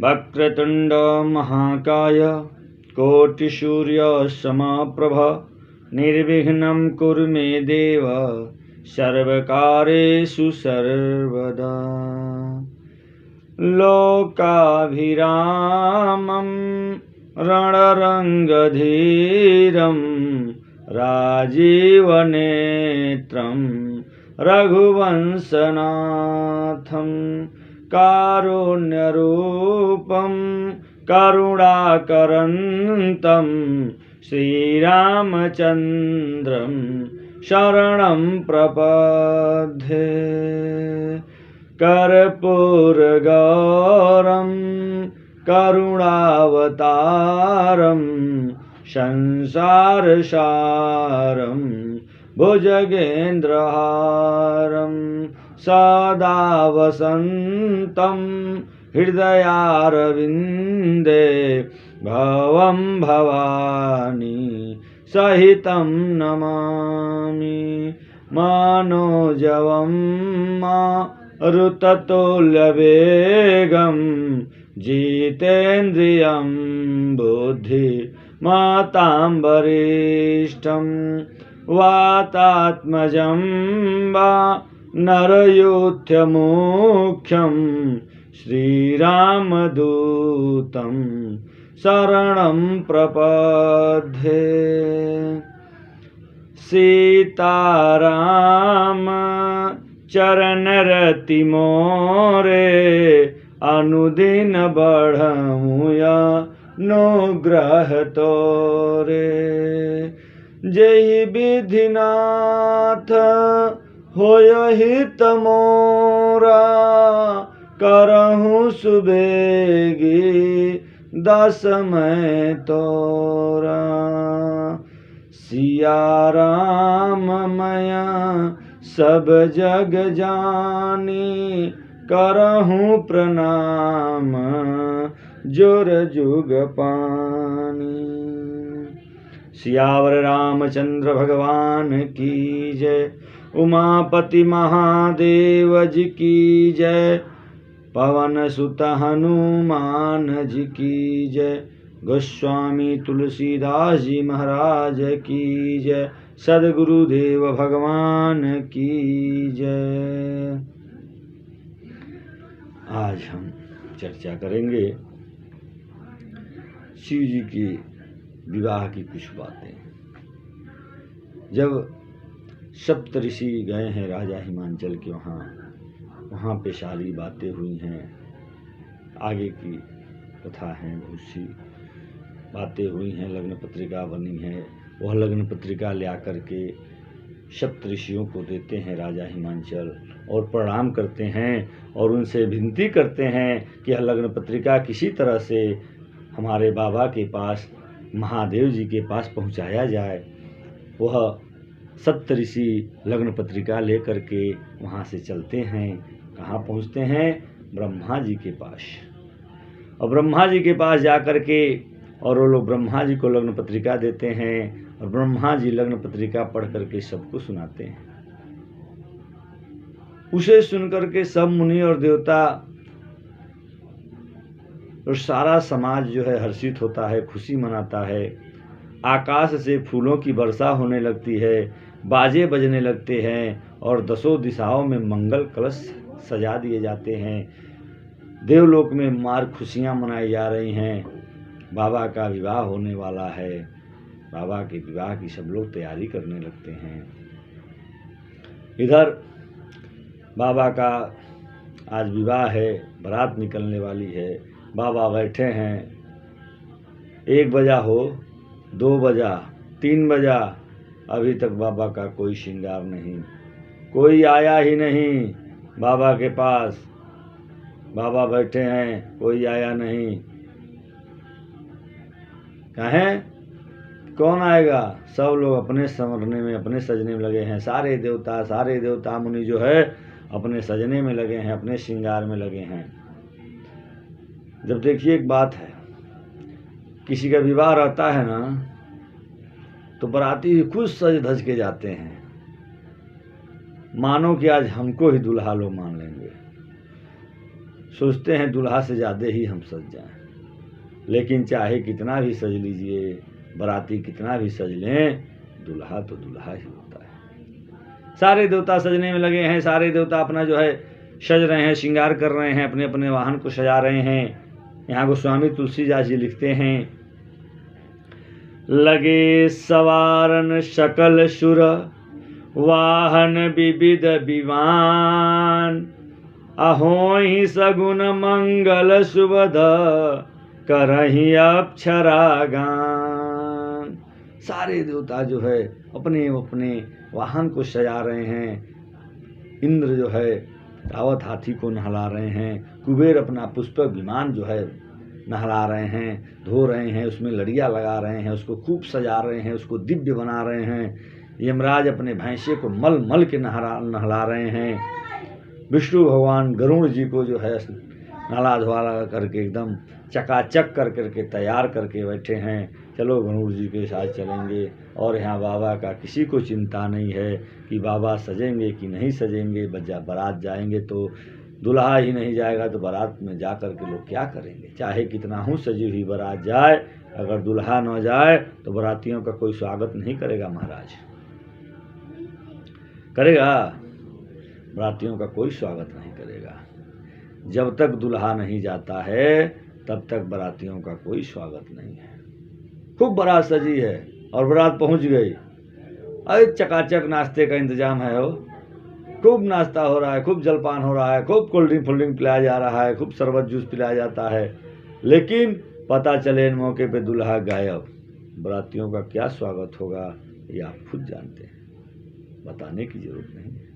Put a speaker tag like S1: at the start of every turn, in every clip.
S1: वक्रतुंड महाकाय कोटिसूर्य समप्रभ निर्विघ्नं कुरु मे देव सर्वकारेषु सर्वदा। लोकाभिरामं रणरङ्गधीरं राजीवनेत्रं रघुवंशनाथं कारुण्यरूपं करुणाकरन्तं श्रीरामचन्द्रं शरणं प्रपद्ये। कर्पूरगौरं करुणावतारं संसारसारं भुजगेन्द्रहारं सदा वसन्तं हृदयारविन्दे भवं भवानी सहितं नमामि। मनोजवं मारुततुल्यवेगं जितेन्द्रियं बुद्धिमतां वरिष्ठं वातात्मजं वानरयूथमुख्यं श्रीरामदूतं शरणं प्रपद्ये। सीताराम चरणरति मोरे अनुदिन बढ़मुया अनुग्रह तोरे। जय विधिनाथ होय हित मोरा करहु सुबेगी दस मैं तोरा। सिया राम मैया सब जग जानी करहूँ प्रणाम जोर जुग पानी। सियावर रामचंद्र भगवान की जय। उमापति महादेव जी की जय। पवन सुत हनुमान जी की जय। गोस्वामी तुलसीदास जी महाराज की जय। सद्गुरुदेव भगवान की जय। आज हम चर्चा करेंगे शिव जी की विवाह की कुछ बातें। जब सप्तऋषि गए हैं राजा हिमांचल के वहाँ पे सारी बातें हुई हैं। आगे की कथा है, उसकी बातें हुई हैं। लग्न पत्रिका बनी है। वह लग्न पत्रिका ले आकर के सप्तऋषियों को देते हैं राजा हिमांचल और प्रणाम करते हैं और उनसे विनती करते हैं कि यह लग्न पत्रिका किसी तरह से हमारे बाबा के पास, महादेव जी के पास पहुंचाया जाए। वह सप्तऋषि लग्न पत्रिका लेकर के वहाँ से चलते हैं। कहाँ पहुँचते हैं? ब्रह्मा जी के पास। और ब्रह्मा जी के पास जा कर के और वो लोग ब्रह्मा जी को लग्न पत्रिका देते हैं और ब्रह्मा जी लग्न पत्रिका पढ़ करके सबको सुनाते हैं। उसे सुनकर के सब मुनि और देवता और सारा समाज जो है हर्षित होता है, खुशी मनाता है। आकाश से फूलों की वर्षा होने लगती है, बाजे बजने लगते हैं और दसों दिशाओं में मंगल कलश सजा दिए जाते हैं। देवलोक में मार खुशियां मनाई जा रही हैं। बाबा का विवाह होने वाला है। बाबा के विवाह की सब लोग तैयारी करने लगते हैं। इधर बाबा का आज विवाह है, बारात निकलने वाली है। बाबा बैठे हैं। 1 बजा हो, 2 बजा, 3 बजा, अभी तक बाबा का कोई श्रृंगार नहीं, कोई आया ही नहीं बाबा के पास। बाबा बैठे हैं, कोई आया नहीं। कहें कौन आएगा? सब लोग अपने संवरने में, अपने सजने में लगे हैं। सारे देवता मुनि जो है अपने सजने में लगे हैं, अपने श्रृंगार में लगे हैं। जब देखिए एक बात है, किसी का विवाह रहता है ना तो बाराती ही खुद सज धज के जाते हैं, मानो कि आज हमको ही दुल्हा लोग मान लेंगे। सोचते हैं दुल्हा से ज़्यादा ही हम सज जाएं, लेकिन चाहे कितना भी सज लीजिए, बाराती कितना भी सज लें, दुल्हा तो दुल्हा ही होता है। सारे देवता सजने में लगे हैं, सारे देवता अपना जो है सज रहे हैं, श्रृंगार कर रहे हैं, अपने अपने वाहन को सजा रहे हैं। यहाँ गोस्वामी तुलसीदास जी लिखते हैं, लगे सवारन सकल सुर वाहन विविध विमान, अहोहि सगुन मंगल सुबध करहि अप्सरा गान। सारे देवता जो है अपने अपने वाहन को सजा रहे हैं। इंद्र जो है रावत हाथी को नहला रहे हैं, कुबेर अपना पुष्पक विमान जो है नहला रहे हैं, धो रहे हैं, उसमें लड़ियाँ लगा रहे हैं, उसको खूब सजा रहे हैं, उसको दिव्य बना रहे हैं। यमराज अपने भैंसे को मल मल के नहला रहे हैं। विष्णु भगवान गरुड़ जी को जो है नहला धुला करके एकदम चकाचक कर करके तैयार करके बैठे हैं। चलो गरुड़ जी के साथ चलेंगे। और यहाँ बाबा का किसी को चिंता नहीं है कि बाबा सजेंगे कि नहीं सजेंगे। बारात जाएंगे तो दुल्हा ही नहीं जाएगा तो बारात में जा कर के लोग क्या करेंगे। चाहे कितना हूँ सजी हुई बारात जाए, अगर दुल्हा न जाए तो बारातियों का कोई स्वागत नहीं करेगा। महाराज करेगा? बारातियों का कोई स्वागत नहीं करेगा। जब तक दुल्हा नहीं जाता है तब तक बारातियों का कोई स्वागत नहीं है। खूब बारात सजी है और बारात पहुंच गई, अरे चकाचक नाश्ते का इंतजाम है, हो खूब नाश्ता हो रहा है, खूब जलपान हो रहा है, खूब कोल्ड ड्रिंक पिलाया जा रहा है, खूब शरबत जूस पिलाया जाता है। लेकिन पता चले इन मौके पे दुल्हा गायब। बारातियों का क्या स्वागत होगा ये आप खुद जानते हैं, बताने की जरूरत नहीं है।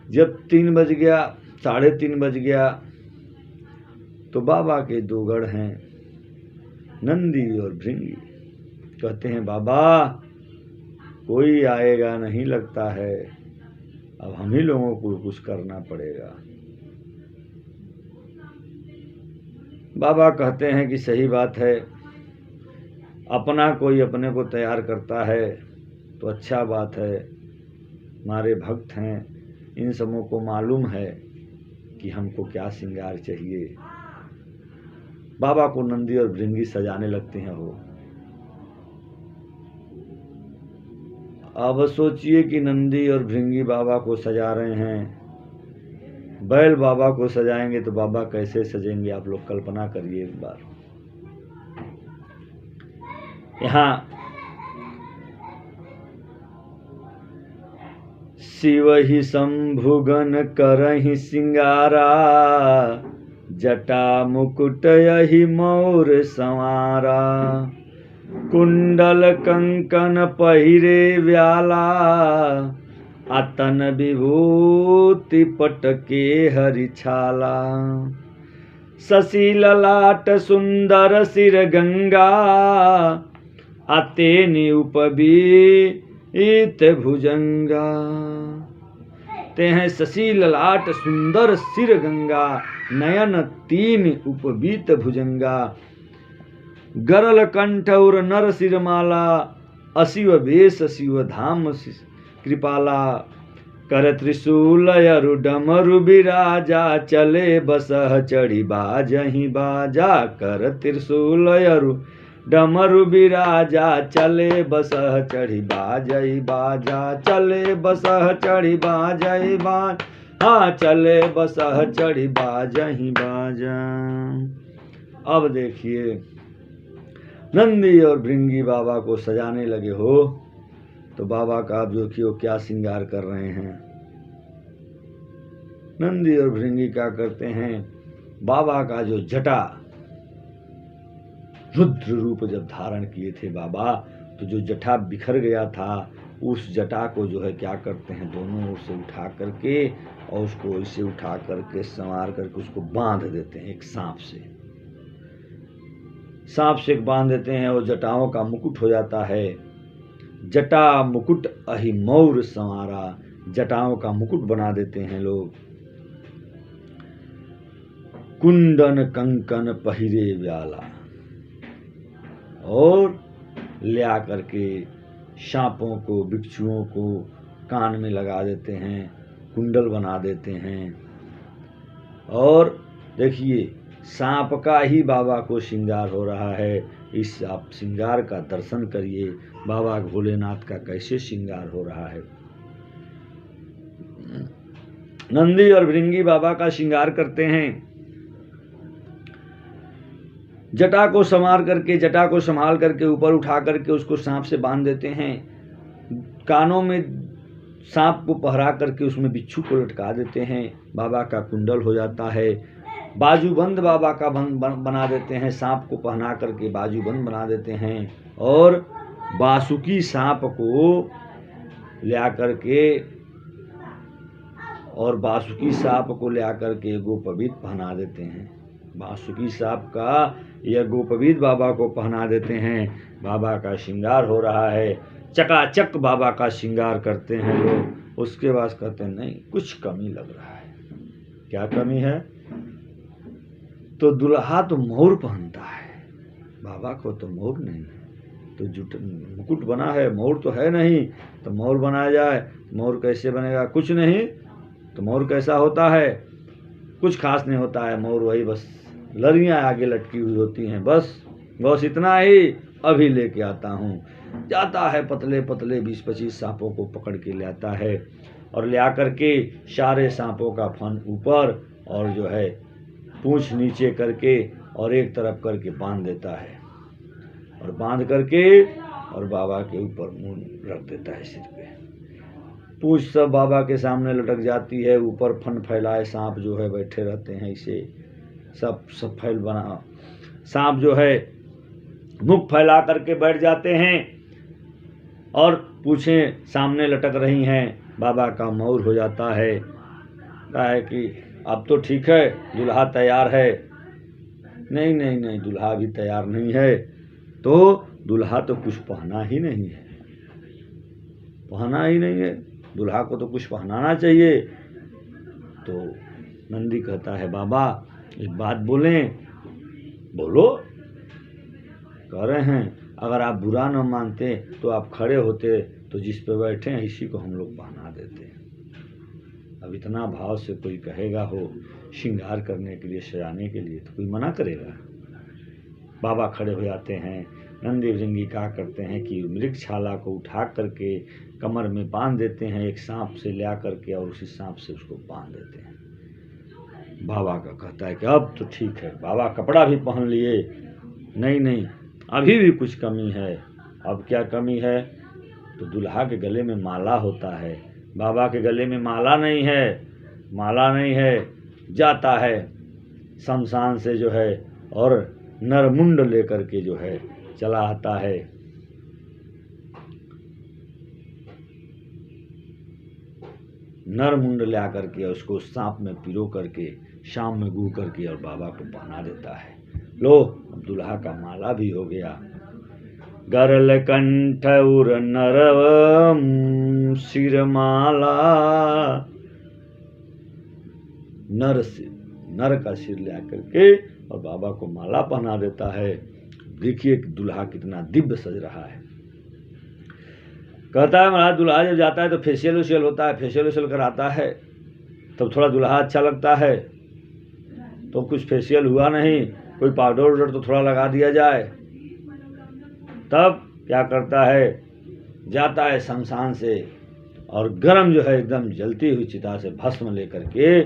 S1: जब 3 बज गया, 3:30 बज गया तो बाबा के 2 गढ़ हैं, नंदी और भृंगी। कहते हैं बाबा कोई आएगा नहीं लगता है, अब हम ही लोगों को कुछ करना पड़ेगा। बाबा कहते हैं कि सही बात है, अपना कोई अपने को तैयार करता है तो अच्छा बात है। हमारे भक्त हैं, इन सबों को मालूम है कि हमको क्या श्रृंगार चाहिए। बाबा को नंदी और भृंगी सजाने लगते हैं। वो अब सोचिए कि नंदी और भृंगी बाबा को सजा रहे हैं, बैल बाबा को सजाएंगे तो बाबा कैसे सजेंगे। आप लोग कल्पना करिए एक बार। यहाँ शिव ही शंभुगन करहि सिंगारा, जटा मुकुट यही मोर संवारा, कुंडल कंकन पहिरे व्याला, अतन विभूति पटके हरिछाला, शशि ललाट सुंदर सिर गंगा, अतेनि उपवीत भुजंगा। ते हैं शशि ललाट सुंदर सिर गंगा, नयन 3 उपवीत भुजंगा, गरल कंठ और नर सिरमाला, अशिव वेश शिव धाम कृपाला, कर त्रिशूल अरु डमरु बिराजा, चले बसह चढ़ी बाजहि बाजा, कर त्रिशूल अरु डमरु बिराजा, चले बसह चढ़ी बाजहि बाजा, चले बसह चढ़ी बाजहि बाज, हाँ चले बसह चढ़ी बाजहि बाजा। अब देखिए नंदी और भृंगी बाबा को सजाने लगे हो तो बाबा का आप देखिए क्या श्रृंगार कर रहे हैं। नंदी और भृंगी क्या करते हैं, बाबा का जो जटा रुद्र रूप जब धारण किए थे बाबा, तो जो जटा बिखर गया था उस जटा को जो है क्या करते हैं, दोनों ओर से उठा करके और उसको ऐसे उठा करके संवार करके उसको बांध देते हैं एक सांप से बांध देते हैं और जटाओं का मुकुट हो जाता है। जटा मुकुट अहि मौर संवारा, जटाओं का मुकुट बना देते हैं लोग। कुंडन कंकन पहिरे व्याला, और ले आकर के सांपों को बिच्छुओं को कान में लगा देते हैं कुंडल बना देते हैं। और देखिए सांप का ही बाबा को श्रृंगार हो रहा है। इस आप श्रृंगार का दर्शन करिए, बाबा भोलेनाथ का कैसे श्रृंगार हो रहा है। नंदी और भृंगी बाबा का श्रृंगार करते हैं। जटा को संभाल करके ऊपर उठा करके उसको सांप से बांध देते हैं। कानों में सांप को पहरा करके उसमें बिच्छू को लटका देते हैं। बाबा का कुंडल हो जाता है। बाजूबंद बाबा का बना देते हैं। सांप को पहना करके बाजूबंद बना देते हैं। और बासुकी सांप को ले करके गोपवीत पहना देते हैं। बासुकी सांप का यह गोपवीत बाबा को पहना देते हैं। बाबा का श्रृंगार हो रहा है। चकाचक बाबा का श्रृंगार करते हैं लोग। उसके बाद कहते हैं नहीं, कुछ कमी लग रहा है। क्या कमी है? तो दुल्हा तो मोर पहनता है, बाबा को तो मोर नहीं है। तो मुकुट बना है, मोर तो है नहीं, तो मोर बनाया जाए। मोर कैसे बनेगा? कुछ नहीं। तो मोर कैसा होता है? कुछ खास नहीं होता है। मोर वही बस लड़ियाँ आगे लटकी हुई होती हैं, बस इतना ही। अभी लेके आता हूँ। जाता है, पतले पतले 20-25 सांपों को पकड़ के ले आता है। और ले आकर के सारे सांपों का फन ऊपर और जो है पूंछ नीचे करके और एक तरफ करके बांध देता है। और बांध करके और बाबा के ऊपर मुंह रख देता है सिर पे। पूंछ सब बाबा के सामने लटक जाती है। ऊपर फन फैलाए सांप जो है बैठे रहते हैं। इसे सब फैल बना सांप जो है मुख फैला करके बैठ जाते हैं। और पूंछें सामने लटक रही हैं। बाबा का मौर हो जाता है। कहा है कि अब तो ठीक है, दुल्हा तैयार है। नहीं, दुल्हा भी तैयार नहीं है। तो दुल्हा तो कुछ पहना ही नहीं है। दुल्हा को तो कुछ पहनाना चाहिए। तो नंदी कहता है बाबा एक बात बोलें। बोलो। कह रहे हैं अगर आप बुरा न मानते तो आप खड़े होते, तो जिस पे बैठे हैं इसी को हम लोग पहना देते। अब इतना भाव से कोई कहेगा हो श्रृंगार करने के लिए, सजाने के लिए, तो कोई मना करेगा? बाबा खड़े हो जाते हैं। नंदी भृंगी क्या करते हैं कि मृगछाला को उठा करके कमर में बांध देते हैं। एक सांप से ले करके और उसी सांप से उसको बांध देते हैं। बाबा का कहता है कि अब तो ठीक है। बाबा कपड़ा भी पहन लिए। नहीं, अभी भी कुछ कमी है। अब क्या कमी है? तो दुल्हा के गले में माला होता है, बाबा के गले में माला नहीं है। जाता है शमशान से जो है और नरमुंड लेकर के जो है चला आता है। नरमुंड ले आकर के उसको सांप में पिरो करके शाम में गू करके और बाबा को पहना देता है। लो अब दुल्हा का माला भी हो गया। गरल कंठ उर नरवम सिरमाला। नर का सिर ले आकर के और बाबा को माला पहना देता है। देखिए दुल्हा कितना दिव्य सज रहा है। कहता है महाराज दुल्हा जब जाता है तो फेशियल होता है। फेशियल कराता है तब थोड़ा दुल्हा अच्छा लगता है। तो कुछ फेशियल हुआ नहीं, कोई पाउडर तो थोड़ा लगा दिया जाए। तब क्या करता है, जाता है शमशान से और गरम जो है एकदम जलती हुई चिता से भस्म लेकर के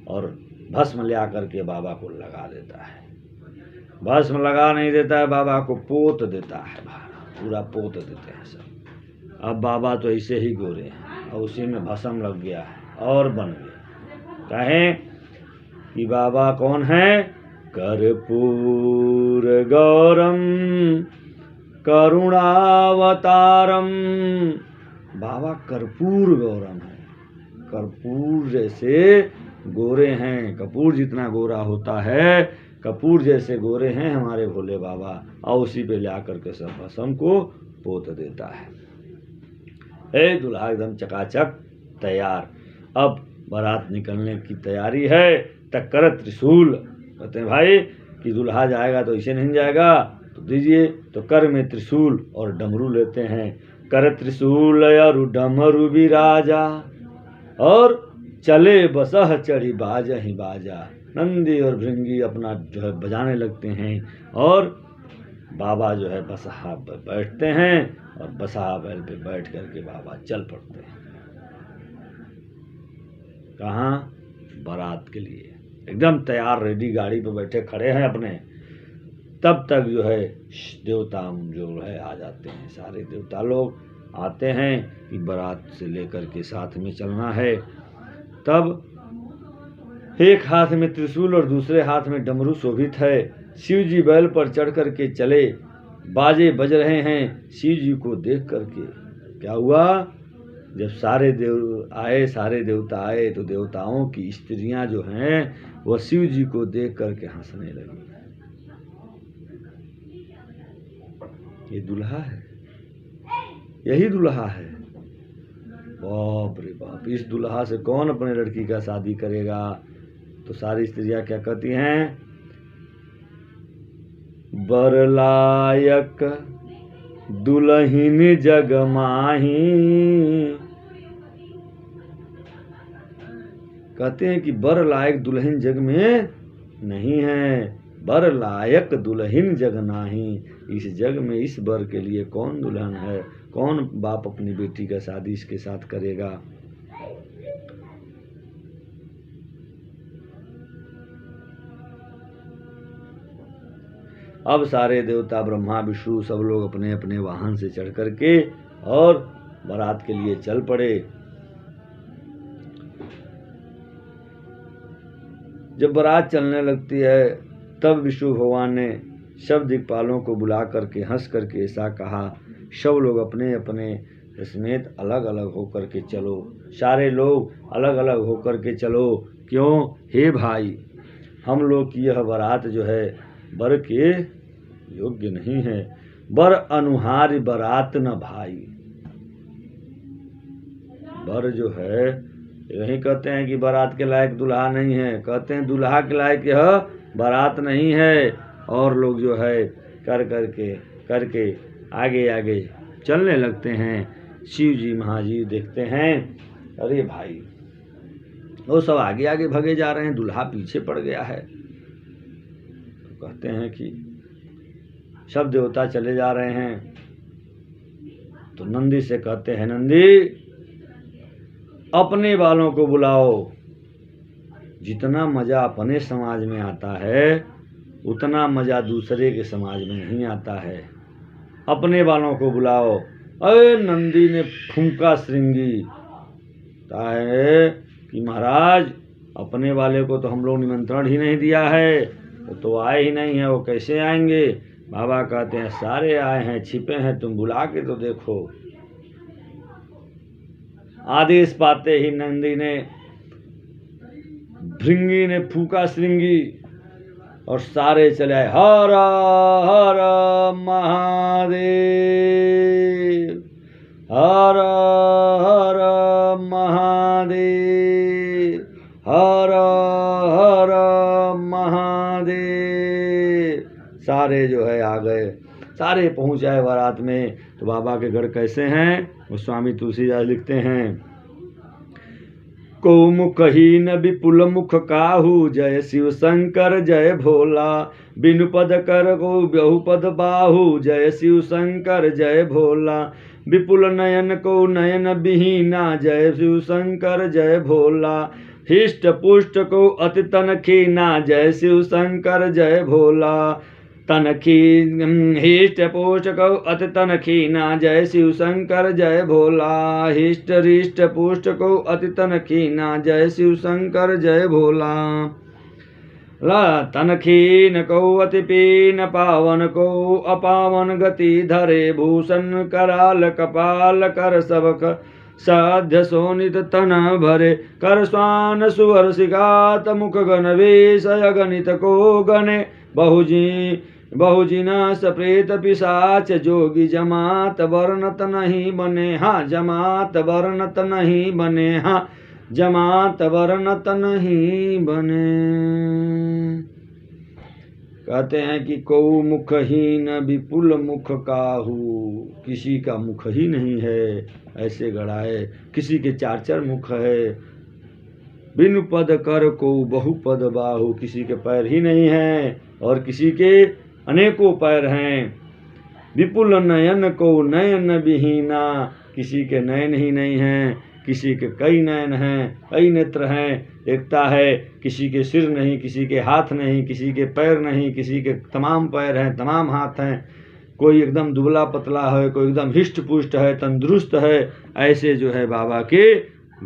S1: और भस्म ले आकर के बाबा को लगा देता है। भस्म लगा नहीं देता है, बाबा को पोत देता है। पूरा पोत देते हैं सब। अब बाबा तो ऐसे ही गोरे हैं और उसी में भस्म लग गया है और बन गया। कहें कि बाबा कौन है? कर्पूर गौरम करुणावतारम। बाबा कर्पूर गौरम है। कर्पूर जैसे गोरे हैं। कपूर जितना गोरा होता है, कपूर जैसे गोरे हैं हमारे भोले बाबा। और उसी पे ले आकर के सब भस्म को पोत देता है। दुल्हा एकदम चकाचक तैयार। अब बारात निकलने की तैयारी है। टक्कर त्रिशूल। कहते हैं भाई कि दुल्हा जाएगा तो ऐसे नहीं जाएगा, तो दीजिए। तो कर में त्रिशूल और डमरू लेते हैं। कर त्रिशूल और डमरू भी राजा। और चले बसह चढ़ी बाजा ही बाजा। नंदी और भृंगी अपना जो है बजाने लगते हैं और बाबा जो है बसहा पर बैठते हैं और बसहा बैल पे बैठ करके बाबा चल पड़ते हैं। कहाँ? बारात के लिए एकदम तैयार रेडी गाड़ी पे बैठे खड़े हैं अपने। तब तक जो है देवता जो है आ जाते हैं, सारे देवता लोग आते हैं कि बारात से लेकर के साथ में चलना है। तब एक हाथ में त्रिशूल और दूसरे हाथ में डमरू शोभित है। शिव जी बैल पर चढ़ करके चले, बाजे बज रहे हैं। शिव जी को देख करके क्या हुआ, जब सारे देवता आए तो देवताओं की स्त्रियां जो हैं वह शिव जी को देख करके हंसने लगी। ये दुल्हा है, यही दुल्हा है। बाप रे बाप, इस दुल्हा से कौन अपने लड़की का शादी करेगा? तो सारी स्त्रियां क्या कहती हैं, बरलायक दुल्हिन जग माही। कहते हैं कि बर लायक दुल्हन जग में नहीं है, बर लायक दुल्हन जग नाही। इस जग में इस बर के लिए कौन दुल्हन है? कौन बाप अपनी बेटी का शादी इसके साथ करेगा? अब सारे देवता ब्रह्मा विष्णु सब लोग अपने अपने वाहन से चढ़ करके और बारात के लिए चल पड़े। जब बारात चलने लगती है तब विष्णु भगवान ने सब दिक्पालों को बुला करके हंस करके ऐसा कहा, सब लोग अपने अपने समेत अलग अलग होकर के चलो, सारे लोग अलग अलग होकर के चलो। क्यों? हे भाई, हम लोग की यह बारात जो है बर के योग्य नहीं है। बर अनुहारी बारात न भाई। बर जो है यही कहते हैं कि बारात के लायक दुल्हा नहीं है, कहते हैं दुल्हा के लायक यह बारात नहीं है। और लोग जो है करके आगे आगे चलने लगते हैं। शिव जी महाजीव देखते हैं, अरे भाई वो सब आगे आगे भगे जा रहे हैं, दुल्हा पीछे पड़ गया है। तो कहते हैं कि सब देवता चले जा रहे हैं। तो नंदी से कहते हैं, नंदी अपने वालों को बुलाओ। जितना मजा अपने समाज में आता है उतना मजा दूसरे के समाज में नहीं आता है। अपने वालों को बुलाओ। अरे नंदी ने फूंका श्रृंगी है कि महाराज अपने वाले को तो हम लोग निमंत्रण ही नहीं दिया है, वो तो आए ही नहीं है, वो कैसे आएंगे? बाबा कहते हैं सारे आए हैं, छिपे हैं, तुम बुला के तो देखो। आदेश पाते ही नंदी ने भृंगी ने फूका श्रृंगी और सारे चले आए। हर हर महादेव, हर हर महादेव, हर हर महादेव। सारे जो है आ गए, सारे पहुंच आए बारात में। तो बाबा के गढ़ कैसे हैं वो स्वामी तुलसीदास लिखते हैं, को मुखहीन विपुल मुख काहू, जय शिव शंकर जय भोला। बिनु पद कर को बहुपद बाहु, जय शिव शंकर जय भोला। विपुल नयन को नयन विहीना, जय शिव शंकर जय भोला। हिष्ट पुष्ट को अति तन खीना, जय शिव शंकर जय भोला। तनखी हिष्ट पुष्ट को अति तन खीना, जय शिव शंकर जय भोला। हिष्ट रिष्ट पुष्ट को अति तन खीना, जय शिव शंकर जय भोला। तनखीन को अति पीन, पावन को अपावन गति धरे। भूषण कराल कपाल कर सबक, साध्य सोनित तन भरे। कर स्वान सुवर सिगात, मुख गण वेशय गणित को गणे। बहुजिना सप्रेत पिशाच, जोगी जमात वर्णत नहीं बने। हाँ जमात वर्णत नहीं बने, हाँ जमात वर्णत नहीं बने। कहते हैं कि को मुखहीन विपुल मुख काहू, किसी का मुख ही नहीं है, ऐसे गढ़ाए। किसी के चार चार मुख है, बिनु पद कर को बहुपद बाहु। किसी के पैर ही नहीं हैं और किसी के अनेकों पैर हैं। विपुल नयन को नयन विहीना। किसी के नयन ही नहीं हैं, किसी के कई नयन हैं, कई नेत्र हैं। एकता है, किसी के सिर नहीं, किसी के हाथ नहीं, किसी के पैर नहीं, किसी के तमाम पैर हैं, तमाम हाथ हैं। कोई एकदम दुबला पतला है, कोई एकदम हिष्ट पुष्ट है, तंदुरुस्त है। ऐसे जो है बाबा के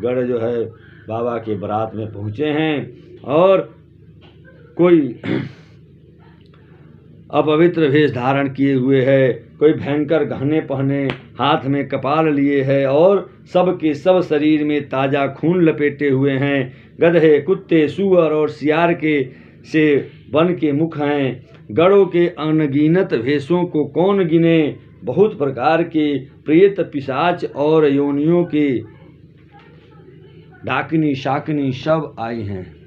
S1: गढ़ जो है बाबा के बारात में पहुँचे हैं। और कोई अपवित्र वेश धारण किए हुए है, कोई भयंकर गहने पहने, हाथ में कपाल लिए है और सबके सब शरीर में ताज़ा खून लपेटे हुए हैं। गधे, कुत्ते, सूअर और सियार के से वन के मुख हैं। गढ़ों के अनगिनत भेषों को कौन गिने। बहुत प्रकार के प्रेत, पिशाच और योनियों के डाकिनी शाकिनी सब आई हैं।